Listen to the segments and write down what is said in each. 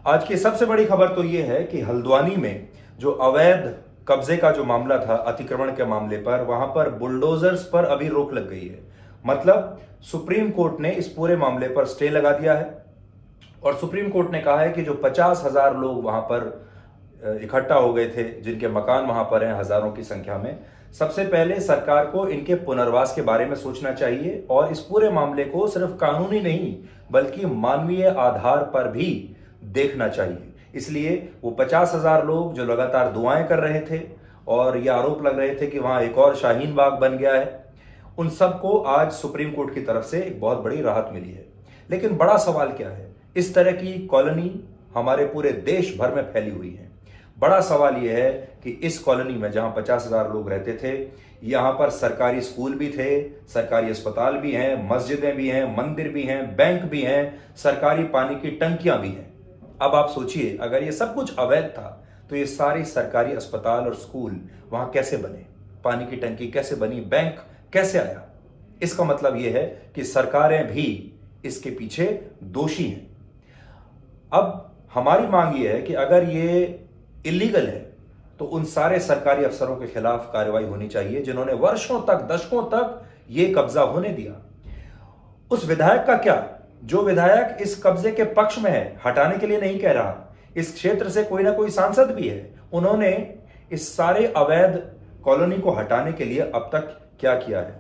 आज की सबसे बड़ी खबर तो यह है कि हल्द्वानी में जो अवैध कब्जे का जो मामला था, अतिक्रमण के मामले पर, वहां पर बुलडोजर्स पर अभी रोक लग गई है। मतलब सुप्रीम कोर्ट ने इस पूरे मामले पर स्टे लगा दिया है और सुप्रीम कोर्ट ने कहा है कि जो 50,000 लोग वहां पर इकट्ठा हो गए थे, जिनके मकान वहां पर हैं हजारों की संख्या में, सबसे पहले सरकार को इनके पुनर्वास के बारे में सोचना चाहिए और इस पूरे मामले को सिर्फ कानूनी नहीं बल्कि मानवीय आधार पर भी देखना चाहिए। इसलिए वो 50,000 लोग जो लगातार दुआएं कर रहे थे और ये आरोप लग रहे थे कि वहां एक और शाहीन बाग बन गया है, उन सबको आज सुप्रीम कोर्ट की तरफ से एक बहुत बड़ी राहत मिली है। लेकिन बड़ा सवाल क्या है, इस तरह की कॉलोनी हमारे पूरे देश भर में फैली हुई है। बड़ा सवाल यह है कि इस कॉलोनी में जहां 50,000 लोग रहते थे, यहां पर सरकारी स्कूल भी थे, सरकारी अस्पताल भी हैं, मस्जिदें भी हैं, मंदिर भी हैं, बैंक भी हैं, सरकारी पानी की टंकियां भी हैं। अब आप सोचिए, अगर ये सब कुछ अवैध था तो ये सारी सरकारी अस्पताल और स्कूल वहां कैसे बने, पानी की टंकी कैसे बनी, बैंक कैसे आया? इसका मतलब यह है कि सरकारें भी इसके पीछे दोषी हैं। अब हमारी मांग यह है कि अगर ये इलीगल है तो उन सारे सरकारी अफसरों के खिलाफ कार्रवाई होनी चाहिए जिन्होंने वर्षों तक, दशकों तक ये कब्जा होने दिया। उस विधायक का क्या, जो विधायक इस कब्जे के पक्ष में है, हटाने के लिए नहीं कह रहा, इस क्षेत्र से कोई ना कोई सांसद भी है, उन्होंने इस सारे अवैध कॉलोनी को हटाने के लिए अब तक क्या किया है?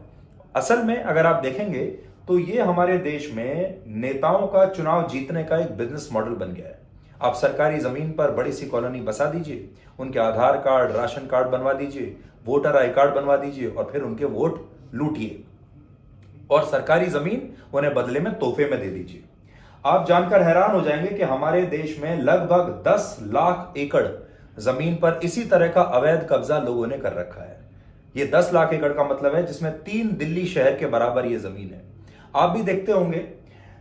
असल में अगर आप देखेंगे तो ये हमारे देश में नेताओं का चुनाव जीतने का एक बिजनेस मॉडल बन गया है। आप सरकारी जमीन पर बड़ी सी कॉलोनी बसा दीजिए, उनके आधार कार्ड, राशन कार्ड बनवा दीजिए, वोटर आई कार्ड बनवा दीजिए और फिर उनके वोट लूटिए और सरकारी जमीन उन्हें बदले में तोहफे में दे दीजिए। आप जानकर हैरान हो जाएंगे कि हमारे देश में लगभग 10 लाख एकड़ जमीन पर इसी तरह का अवैध कब्जा लोगों ने कर रखा है। ये 10 लाख एकड़ का मतलब है जिसमें 3 दिल्ली शहर के बराबर ये जमीन है। आप भी देखते होंगे,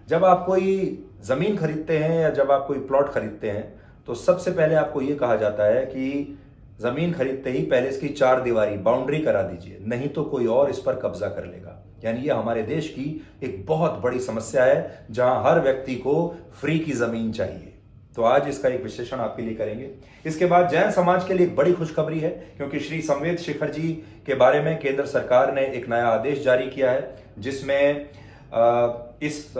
जब आप कोई जमीन खरीदते हैं या जब आप कोई प्लॉट खरीदते हैं तो सबसे पहले आपको यह कहा जाता है कि जमीन खरीदते ही पहले इसकी 4 दीवारी बाउंड्री करा दीजिए, नहीं तो कोई और इस पर कब्जा कर लेगा। यानी ये हमारे देश की एक बहुत बड़ी समस्या है जहां हर व्यक्ति को फ्री की जमीन चाहिए। तो आज इसका एक विश्लेषण आपके लिए करेंगे। इसके बाद जैन समाज के लिए एक बड़ी खुशखबरी है, क्योंकि श्री संवेद शिखर जी के बारे में केंद्र सरकार ने एक नया आदेश जारी किया है जिसमें इस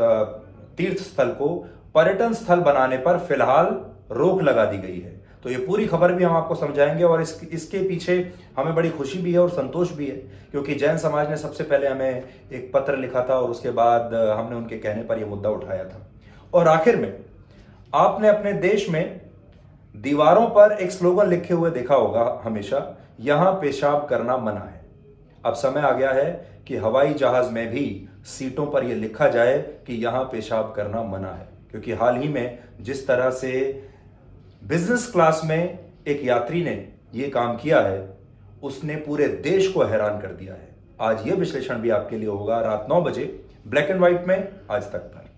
तीर्थ स्थल को पर्यटन स्थल बनाने पर फिलहाल रोक लगा दी गई है। तो ये पूरी खबर भी हम आपको समझाएंगे और इसके पीछे हमें बड़ी खुशी भी है और संतोष भी है, क्योंकि जैन समाज ने सबसे पहले हमें एक पत्र लिखा था और उसके बाद हमने उनके कहने पर यह मुद्दा उठाया था। और आखिर में आपने अपने देश में दीवारों पर एक स्लोगन लिखे हुए देखा होगा हमेशा, यहां पेशाब करना मना है। अब समय आ गया है कि हवाई जहाज में भी सीटों पर यह लिखा जाए कि यहां पेशाब करना मना है, क्योंकि हाल ही में जिस तरह से बिजनेस क्लास में एक यात्री ने यह काम किया है, उसने पूरे देश को हैरान कर दिया है। आज यह विश्लेषण भी आपके लिए होगा रात 9 बजे ब्लैक एंड व्हाइट में आज तक पर।